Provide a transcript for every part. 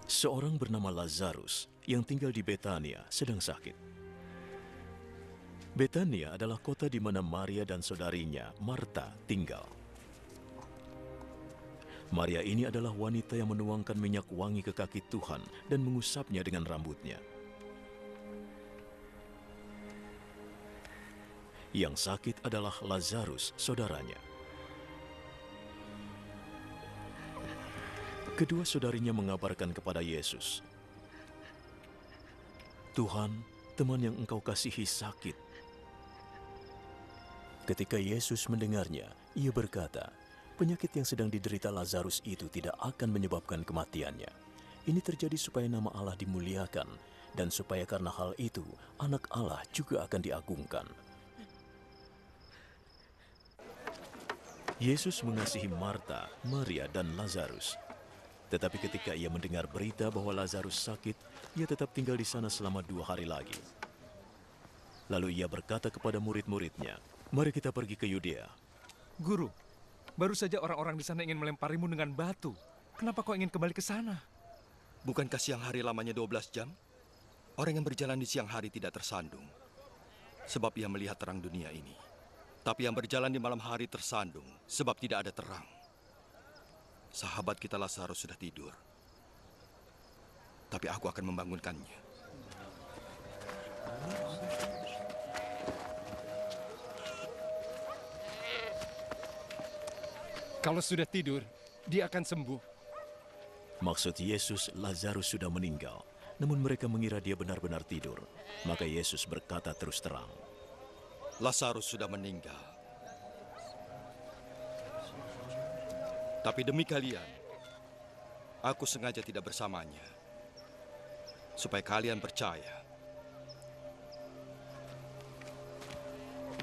Seorang bernama Lazarus yang tinggal di Betania sedang sakit. Betania adalah kota di mana Maria dan saudarinya, Marta, tinggal. Maria ini adalah wanita yang menuangkan minyak wangi ke kaki Tuhan dan mengusapnya dengan rambutnya. Yang sakit adalah Lazarus, saudaranya. Kedua saudarinya mengabarkan kepada Yesus, "Tuhan, teman yang engkau kasihi sakit." Ketika Yesus mendengarnya, ia berkata, penyakit yang sedang diderita Lazarus itu tidak akan menyebabkan kematiannya. Ini terjadi supaya nama Allah dimuliakan, dan supaya karena hal itu, anak Allah juga akan diagungkan. Yesus mengasihi Marta, Maria, dan Lazarus. Tetapi ketika ia mendengar berita bahwa Lazarus sakit, ia tetap tinggal di sana selama 2 hari lagi. Lalu ia berkata kepada murid-muridnya, "Mari kita pergi ke Yudea." Guru, baru saja orang-orang di sana ingin melemparimu dengan batu. Kenapa kau ingin kembali ke sana? Bukankah siang hari lamanya 12 jam? Orang yang berjalan di siang hari tidak tersandung, sebab ia melihat terang dunia ini. Tapi yang berjalan di malam hari tersandung, sebab tidak ada terang. Sahabat kita Lazarus sudah tidur, tapi aku akan membangunkannya. Kalau sudah tidur, dia akan sembuh. Maksud Yesus, Lazarus sudah meninggal, namun mereka mengira dia benar-benar tidur. Maka Yesus berkata terus terang, Lazarus sudah meninggal. Tapi demi kalian, aku sengaja tidak bersamanya, supaya kalian percaya.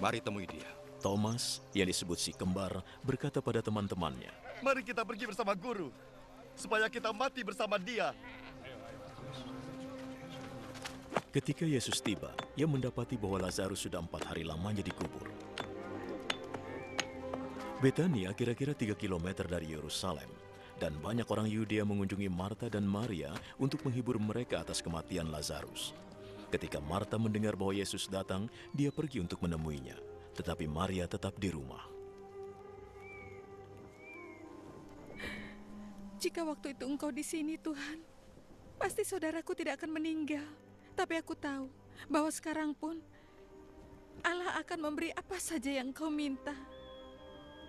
Mari temui dia. Thomas, yang disebut si kembar, berkata pada teman-temannya, "Mari kita pergi bersama guru, supaya kita mati bersama dia." Ketika Yesus tiba, ia mendapati bahwa Lazarus sudah 4 hari lamanya dikubur. Betania kira-kira 3 kilometer dari Yerusalem, dan banyak orang Yudea mengunjungi Marta dan Maria untuk menghibur mereka atas kematian Lazarus. Ketika Marta mendengar bahwa Yesus datang, dia pergi untuk menemuinya, tetapi Maria tetap di rumah. Jika waktu itu engkau di sini, Tuhan, pasti saudaraku tidak akan meninggal. Tapi aku tahu bahwa sekarang pun Allah akan memberi apa saja yang kau minta.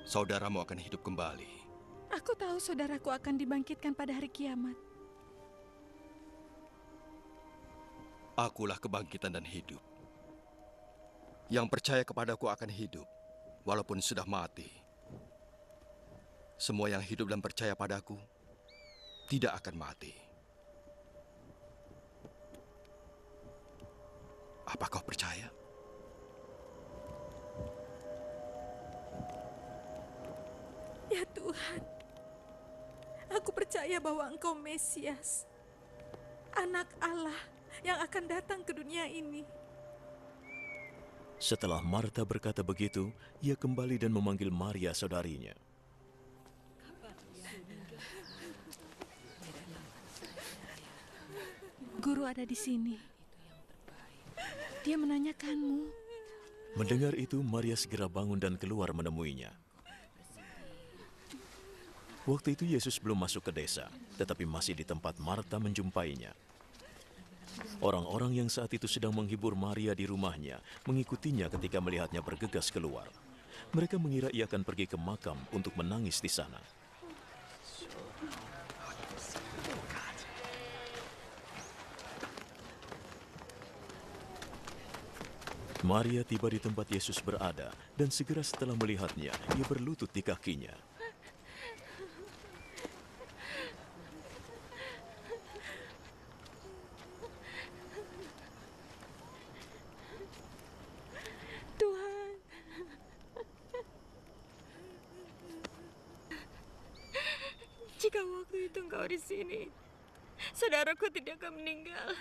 Saudaramu akan hidup kembali. Aku tahu saudaraku akan dibangkitkan pada hari kiamat. Akulah kebangkitan dan hidup. Yang percaya kepadaku akan hidup, walaupun sudah mati. Semua yang hidup dan percaya padaku tidak akan mati. Apa kau percaya? Ya Tuhan, aku percaya bahwa Engkau Mesias, Anak Allah yang akan datang ke dunia ini. Setelah Marta berkata begitu, ia kembali dan memanggil Maria saudarinya. Guru ada di sini. Dia menanyakanmu. Mendengar itu, Maria segera bangun dan keluar menemuinya. Waktu itu Yesus belum masuk ke desa, tetapi masih di tempat Marta menjumpainya. Orang-orang yang saat itu sedang menghibur Maria di rumahnya mengikutinya ketika melihatnya bergegas keluar. Mereka mengira ia akan pergi ke makam untuk menangis di sana. Maria tiba di tempat Yesus berada, dan segera setelah melihatnya, ia berlutut di kakinya. Tuhan, jika waktu itu Engkau di sini, saudaraku tidak akan meninggal.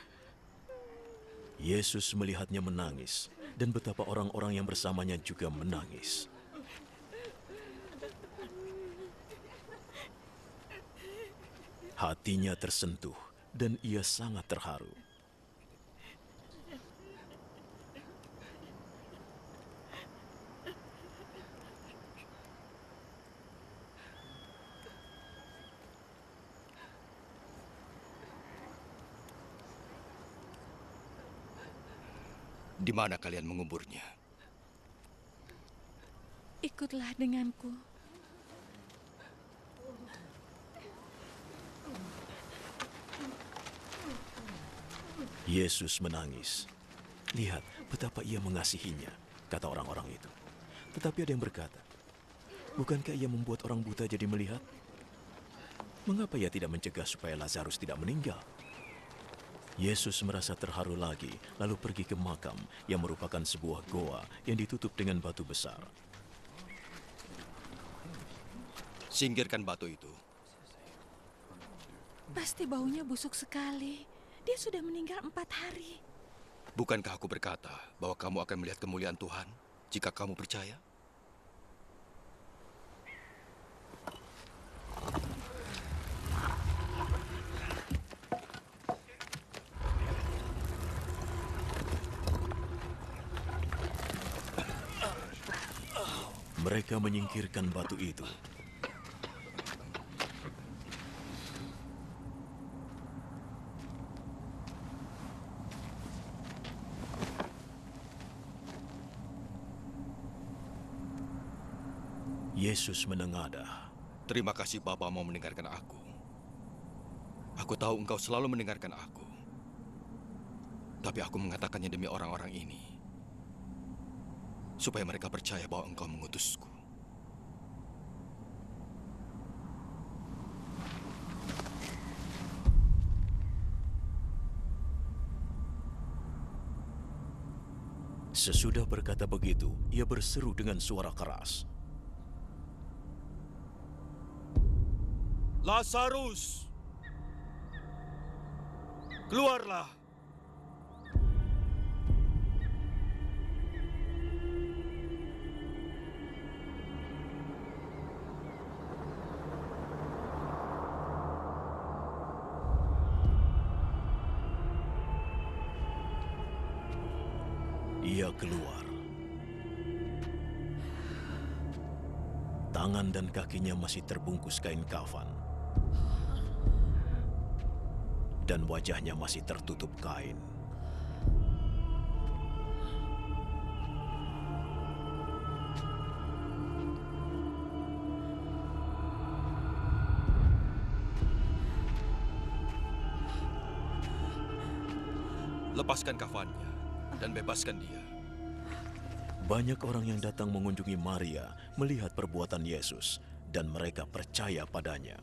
Yesus melihatnya menangis, dan betapa orang-orang yang bersamanya juga menangis. Hatinya tersentuh dan ia sangat terharu. Di mana kalian menguburnya? Ikutlah denganku. Yesus menangis. Lihat betapa ia mengasihinya, kata orang-orang itu. Tetapi ada yang berkata, bukankah ia membuat orang buta jadi melihat? Mengapa ia tidak mencegah supaya Lazarus tidak meninggal? Yesus merasa terharu lagi, lalu pergi ke makam yang merupakan sebuah goa yang ditutup dengan batu besar. Singkirkan batu itu. Pasti baunya busuk sekali. Dia sudah meninggal 4 hari. Bukankah aku berkata bahwa kamu akan melihat kemuliaan Tuhan jika kamu percaya? Mereka menyingkirkan batu itu. Yesus menengadah. Terima kasih Bapa mau mendengarkan aku. Aku tahu engkau selalu mendengarkan aku. Tapi aku mengatakannya demi orang-orang ini. Supaya mereka percaya bahwa engkau mengutusku. Sesudah berkata begitu, ia berseru dengan suara keras. Lazarus, keluarlah. Ia keluar. Tangan dan kakinya masih terbungkus kain kafan. Dan wajahnya masih tertutup kain. Lepaskan kafannya dan bebaskan dia. Banyak orang yang datang mengunjungi Maria melihat perbuatan Yesus, dan mereka percaya padanya.